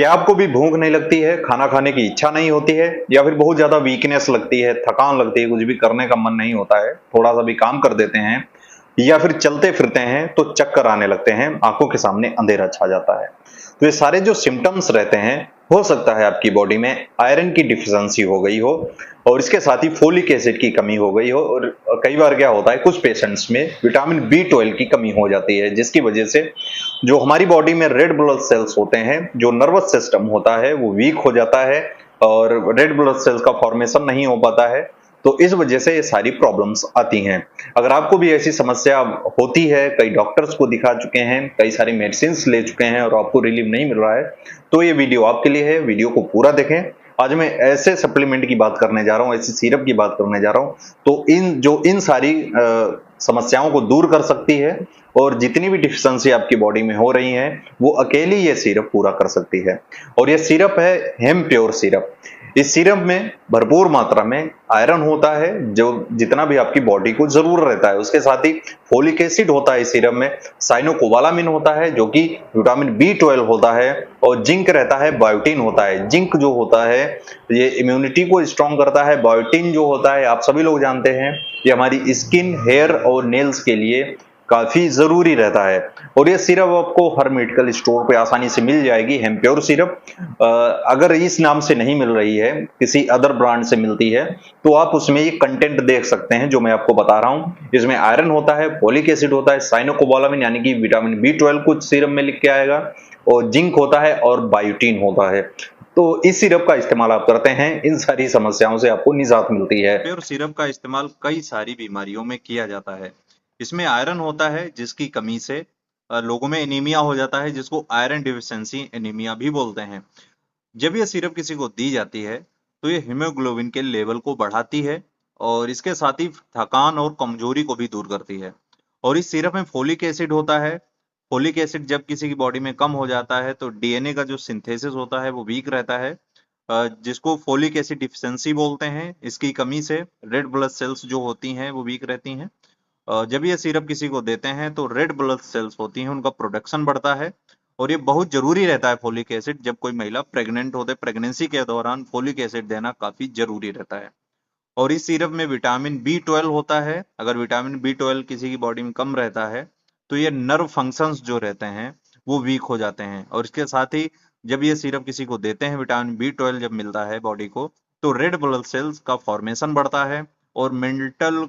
क्या आपको भी भूख नहीं लगती है, खाना खाने की इच्छा नहीं होती है, या फिर बहुत ज्यादा वीकनेस लगती है, थकान लगती है, कुछ भी करने का मन नहीं होता है, थोड़ा सा भी काम कर देते हैं या फिर चलते फिरते हैं तो चक्कर आने लगते हैं, आंखों के सामने अंधेरा छा जाता है। तो ये सारे जो सिम्टम्स रहते हैं, हो सकता है आपकी बॉडी में आयरन की डिफिशियंसी हो गई हो और इसके साथ ही फोलिक एसिड की कमी हो गई हो, और कई बार क्या होता है कुछ पेशेंट्स में विटामिन B12 की कमी हो जाती है, जिसकी वजह से जो हमारी बॉडी में रेड ब्लड सेल्स होते हैं, जो नर्वस सिस्टम होता है वो वीक हो जाता है और रेड ब्लड सेल्स का फॉर्मेशन नहीं हो पाता है। तो इस वजह से ये सारी प्रॉब्लम्स आती हैं। अगर आपको भी ऐसी समस्या होती है, कई डॉक्टर्स को दिखा चुके हैं, कई सारी मेडिसिन ले चुके हैं और आपको रिलीफ नहीं मिल रहा है, तो ये वीडियो आपके लिए है। वीडियो को पूरा देखें। आज मैं ऐसे सप्लीमेंट की बात करने जा रहा हूँ, ऐसी सिरप की बात करने जा रहा हूँ तो इन सारी समस्याओं को दूर कर सकती है और जितनी भी डिफिशियंसी आपकी बॉडी में हो रही है वो अकेली ये सिरप पूरा कर सकती है। और ये सिरप है हेम प्योर सिरप। इस सिरप में भरपूर मात्रा में आयरन होता है, जो जितना भी आपकी बॉडी को जरूर रहता है। उसके साथ ही फोलिक एसिड होता है इस सिरप में, साइनोकोबालामिन होता है जो कि विटामिन B12 होता है, और जिंक रहता है, बायोटीन होता है। जिंक जो होता है ये इम्यूनिटी को स्ट्रॉन्ग करता है। बायोटीन जो होता है आप सभी लोग जानते हैं, ये हमारी स्किन, हेयर और नेल्स के लिए काफी जरूरी रहता है। और ये सिरप आपको हर मेडिकल स्टोर पे आसानी से मिल जाएगी, हेम्प्योर सिरप। अगर इस नाम से नहीं मिल रही है, किसी अदर ब्रांड से मिलती है, तो आप उसमें ये कंटेंट देख सकते हैं जो मैं आपको बता रहा हूं। इसमें आयरन होता है, फोलिक एसिड होता है, साइनोकोबालामिन यानी कि विटामिन B12 कुछ सिरप में लिख के आएगा, और जिंक होता है और बायोटीन होता है। तो इस सिरप का इस्तेमाल आप करते हैं, इन सारी समस्याओं से आपको निजात मिलती है। और सिरप का इस्तेमाल कई सारी बीमारियों में किया जाता है। इसमें आयरन होता है जिसकी कमी से लोगों में एनीमिया हो जाता है, जिसको आयरन डिफिशियंसी एनीमिया भी बोलते हैं। जब यह सिरप किसी को दी जाती है तो ये हीमोग्लोबिन के लेवल को बढ़ाती है और इसके साथ ही थकान और कमजोरी को भी दूर करती है। और इस सिरप में फोलिक एसिड होता है। फोलिक एसिड जब किसी की बॉडी में कम हो जाता है तो डीएनए का जो सिंथेसिस होता है वो वीक रहता है, जिसको फोलिक एसिड डिफिशियंसी बोलते हैं। इसकी कमी से रेड ब्लड सेल्स जो होती हैं वो वीक रहती हैं। जब ये सिरप किसी को देते हैं तो रेड ब्लड सेल्स होती हैं, उनका प्रोडक्शन बढ़ता है। और ये बहुत जरूरी रहता है फोलिक एसिड, जब कोई महिला प्रेग्नेंट होते, प्रेगनेंसी के दौरान फोलिक एसिड देना काफी जरूरी रहता है। और इस सिरप में विटामिन B12 होता है। अगर विटामिन B12 किसी की बॉडी में कम रहता है तो ये नर्व फंक्शंस जो रहते हैं वो वीक हो जाते हैं। और इसके साथ ही जब ये सिरप किसी को देते हैं, विटामिन B12 जब मिलता है बॉडी को, तो रेड ब्लड सेल्स का फॉर्मेशन बढ़ता है और मेंटल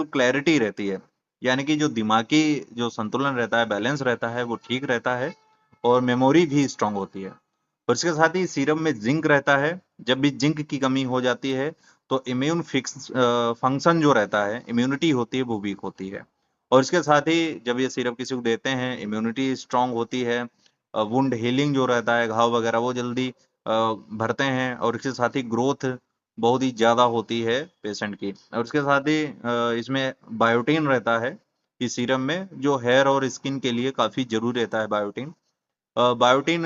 क्लैरिटी रहती है। यानी कि जो दिमागी जो संतुलन रहता है, बैलेंस रहता है, वो ठीक रहता है और मेमोरी भी स्ट्रांग होती है। और इसके साथ ही सीरम में जिंक रहता है। जब भी जिंक की कमी हो जाती है तो इम्यून फिक्स फंक्शन जो रहता है, इम्यूनिटी होती है, वो वीक होती है। और इसके साथ ही जब ये सिरप किसी को देते हैं, इम्यूनिटी स्ट्रांग होती है, वुंड हीलिंग जो रहता है, घाव वगैरह वो जल्दी भरते हैं। और इसके साथ ही ग्रोथ बहुत ही ज्यादा होती है पेशेंट की। और इसके साथ ही इसमें बायोटीन रहता है इस सीरम में, जो हेयर और स्किन के लिए काफी जरूरी रहता है बायोटीन। बायोटीन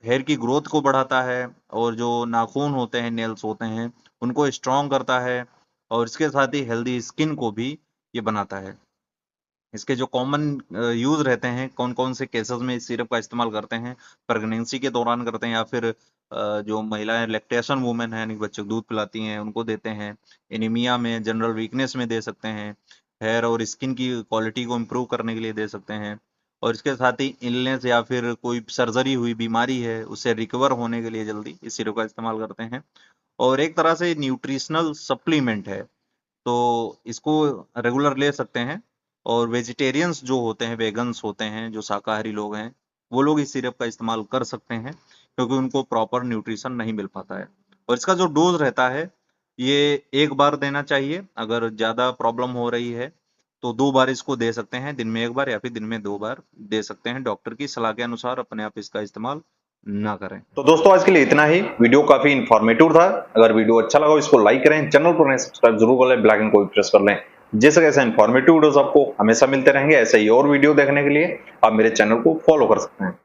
हेयर की ग्रोथ को बढ़ाता है और जो नाखून होते हैं, नेल्स होते हैं, उनको स्ट्रॉन्ग करता है। और इसके साथ ही हेल्दी स्किन को भी ये बनाता है। इसके जो कॉमन यूज रहते हैं, कौन कौन से केसेस में इस सिरप का इस्तेमाल करते हैं, प्रेगनेंसी के दौरान करते हैं, या फिर जो महिलाएं लैक्टेशन वुमेन है यानी कि बच्चे को दूध पिलाती हैं उनको देते हैं, एनीमिया में, जनरल वीकनेस में दे सकते हैं, हेयर और स्किन की क्वालिटी को इम्प्रूव करने के लिए दे सकते हैं। और इसके साथ ही इलनेस या फिर कोई सर्जरी हुई बीमारी है उससे रिकवर होने के लिए जल्दी इस सिरप का इस्तेमाल करते हैं। और एक तरह से न्यूट्रिशनल सप्लीमेंट है, तो इसको रेगुलर ले सकते हैं। और वेजिटेरियंस जो होते हैं, वेगन्स होते हैं, जो शाकाहारी लोग हैं, वो लोग इस सिरप का इस्तेमाल कर सकते हैं, क्योंकि उनको प्रॉपर न्यूट्रिशन नहीं मिल पाता है। और इसका जो डोज रहता है ये एक बार देना चाहिए। अगर ज्यादा प्रॉब्लम हो रही है तो 2 बार इसको दे सकते हैं, दिन में 1 बार या फिर दिन में 2 बार दे सकते हैं। डॉक्टर की सलाह के अनुसार अपने आप इसका इस्तेमाल ना करें। तो दोस्तों आज के लिए इतना ही। वीडियो काफी इंफॉर्मेटिव था। अगर वीडियो अच्छा लगा इसको लाइक करें, चैनल पर नए सब्सक्राइब जरूर कर लें, बेल आइकन को भी प्रेस कर लें। जैसे कैसे इंफॉर्मेटिव वीडियोस आपको हमेशा मिलते रहेंगे, ऐसे ही और वीडियो देखने के लिए आप मेरे चैनल को फॉलो कर सकते हैं।